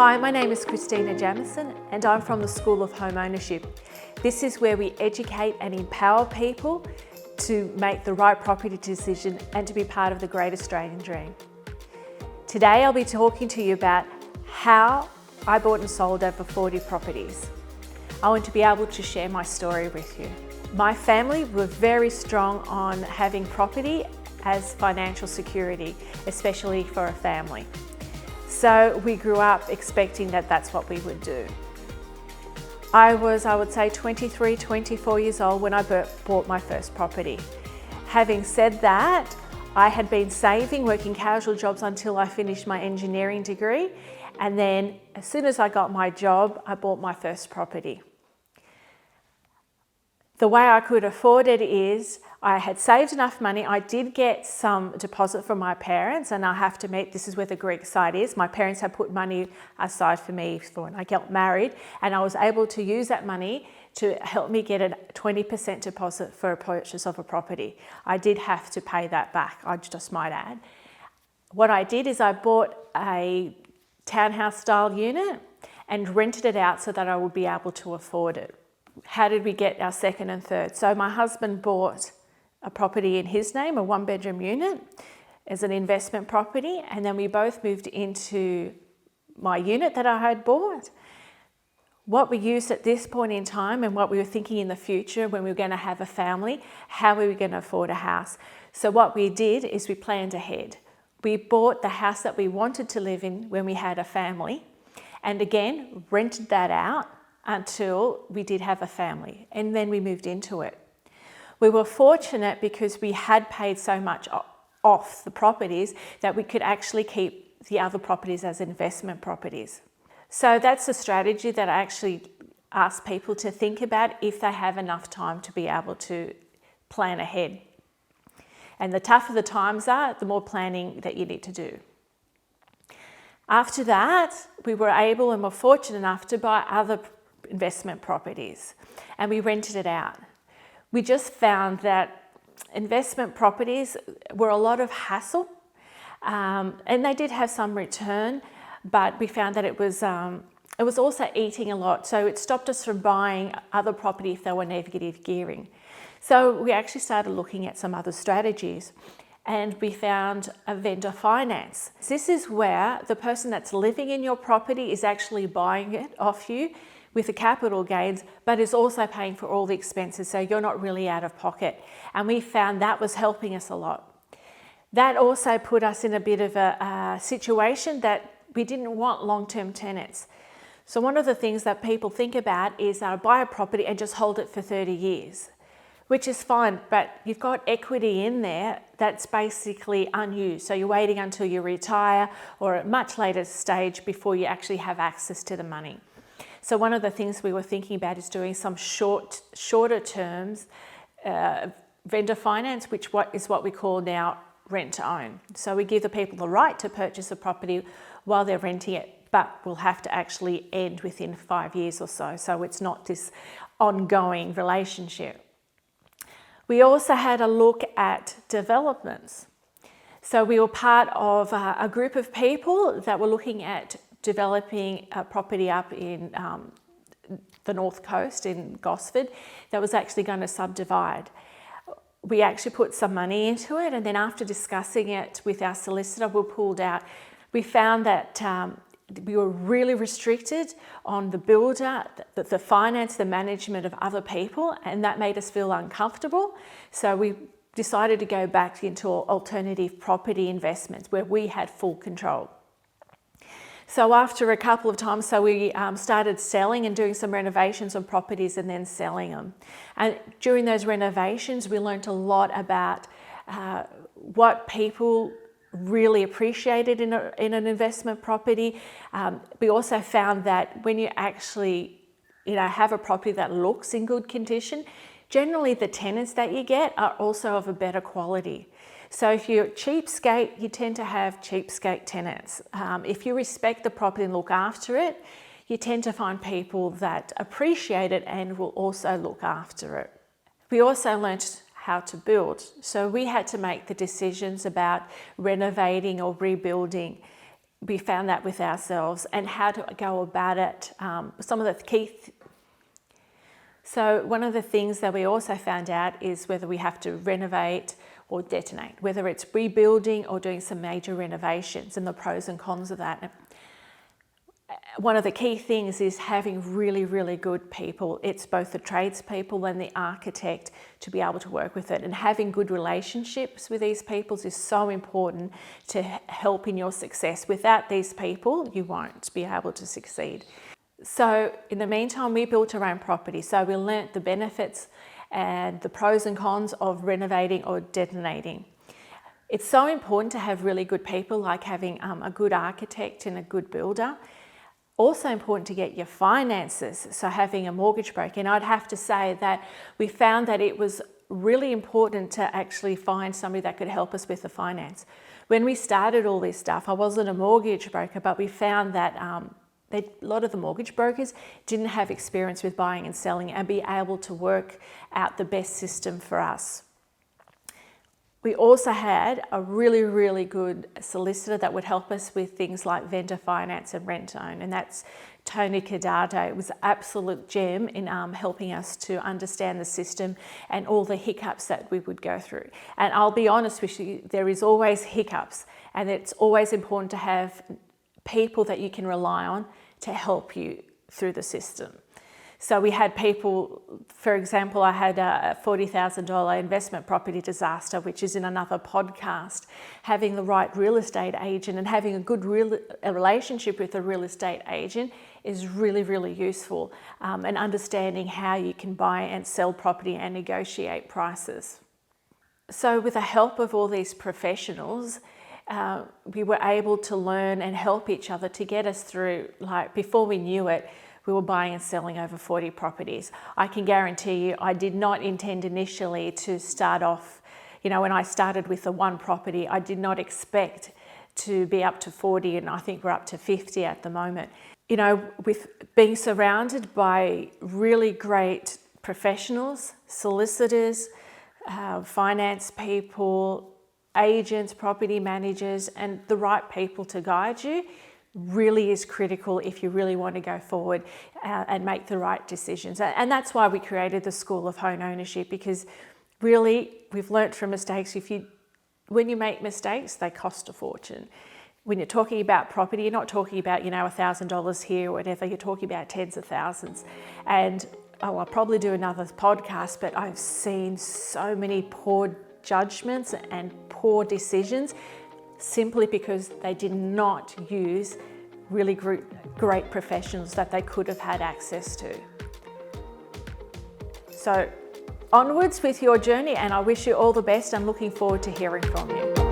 Hi, my name is Christina Jamison and I'm from the School of Home Ownership. This is where we educate and empower people to make the right property decision and to be part of the great Australian dream. Today I'll be talking to you about how I bought and sold over 40 properties. I want to be able to share my story with you. My family were very strong on having property as financial security, especially for a family. So we grew up expecting that that's what we would do. I would say 23, 24 years old when I bought my first property. Having said that, I had been saving, working casual jobs until I finished my engineering degree. And then as soon as I got my job, I bought my first property. The way I could afford it is I had saved enough money. I did get some deposit from my parents, and I have to admit, this is where the Greek side is. My parents had put money aside for me for when I got married, and I was able to use that money to help me get a 20% deposit for a purchase of a property. I did have to pay that back, I just might add. What I did is I bought a townhouse style unit and rented it out so that I would be able to afford it. How did we get our second and third? So my husband bought a property in his name, a one-bedroom unit, as an investment property, and then we both moved into my unit that I had bought. What we used at this point in time and what we were thinking in the future when we were going to have a family, how we were going to afford a house. So what we did is we planned ahead. We bought the house that we wanted to live in when we had a family, and again, rented that out until we did have a family, and then we moved into it. We were fortunate because we had paid so much off the properties that we could actually keep the other properties as investment properties. So that's a strategy that I actually ask people to think about if they have enough time to be able to plan ahead. And the tougher the times are, the more planning that you need to do. After that, we were able and were fortunate enough to buy other investment properties, and we rented it out. We just found that investment properties were a lot of hassle, and they did have some return, but we found that it was also eating a lot, so it stopped us from buying other property if they were negative gearing. So we actually started looking at some other strategies, and we found a vendor finance. This is where the person that's living in your property is actually buying it off you with the capital gains, but is also paying for all the expenses, so you're not really out of pocket. And we found that was helping us a lot. That also put us in a bit of a situation that we didn't want long-term tenants. So one of the things that people think about is buy a property and just hold it for 30 years, which is fine, but you've got equity in there that's basically unused. So you're waiting until you retire or at a much later stage before you actually have access to the money. So one of the things we were thinking about is doing some shorter terms vendor finance, which is what we call now rent to own. So we give the people the right to purchase a property while they're renting it, but will have to actually end within 5 years or so. So it's not this ongoing relationship. We also had a look at developments. So we were part of a group of people that were looking at developing a property up in the North Coast in Gosford that was actually going to subdivide. We actually put some money into it, and then after discussing it with our solicitor, we pulled out. We found that we were really restricted on the builder, the finance, the management of other people, and that made us feel uncomfortable. So we decided to go back into alternative property investments where we had full control. So after a couple of times, we started selling and doing some renovations on properties and then selling them. And during those renovations, we learned a lot about what people really appreciated in an investment property. We also found that when you actually have a property that looks in good condition, generally the tenants that you get are also of a better quality. So if you're cheapskate, you tend to have cheapskate tenants. If you respect the property and look after it, you tend to find people that appreciate it and will also look after it. We also learnt how to build. So we had to make the decisions about renovating or rebuilding We found that with ourselves, and how to go about it. Some of the key So one of the things that we also found out is whether we have to renovate or detonate, whether it's rebuilding or doing some major renovations, and the pros and cons of that. One of the key things is having really, really good people. It's both the tradespeople and the architect to be able to work with it. And having good relationships with these people is so important to help in your success. Without these people, you won't be able to succeed. So in the meantime, we built our own property. So we learnt the benefits and the pros and cons of renovating or detonating. It's so important to have really good people, like having a good architect and a good builder. Also important to get your finances, so having a mortgage broker. And I'd have to say that we found that it was really important to actually find somebody that could help us with the finance. When we started all this stuff, I wasn't a mortgage broker, but we found that a lot of the mortgage brokers didn't have experience with buying and selling and be able to work out the best system for us. We also had a really, really good solicitor that would help us with things like vendor finance and rent own, and that's Tony Cadado. It was an absolute gem in helping us to understand the system and all the hiccups that we would go through. And I'll be honest with you, there is always hiccups, and it's always important to have people that you can rely on to help you through the system. So we had people, for example, I had a $40,000 investment property disaster, which is in another podcast. Having the right real estate agent and having a good relationship with a real estate agent is really, really useful, and understanding how you can buy and sell property and negotiate prices. So with the help of all these professionals, we were able to learn and help each other to get us through. Like, before we knew it, we were buying and selling over 40 properties. I can guarantee you, I did not intend initially to start off, when I started with the one property, I did not expect to be up to 40, and I think we're up to 50 at the moment. With being surrounded by really great professionals, solicitors, finance people, agents, property managers, and the right people to guide you really is critical if you really want to go forward and make the right decisions. And that's why we created the School of Home Ownership, because really we've learnt from mistakes. When you make mistakes, they cost a fortune. When you're talking about property, you're not talking about, $1,000 here or whatever, you're talking about tens of thousands. And I'll probably do another podcast, but I've seen so many poor judgments and poor decisions simply because they did not use really great professionals that they could have had access to. So onwards with your journey, and I wish you all the best. I'm looking forward to hearing from you.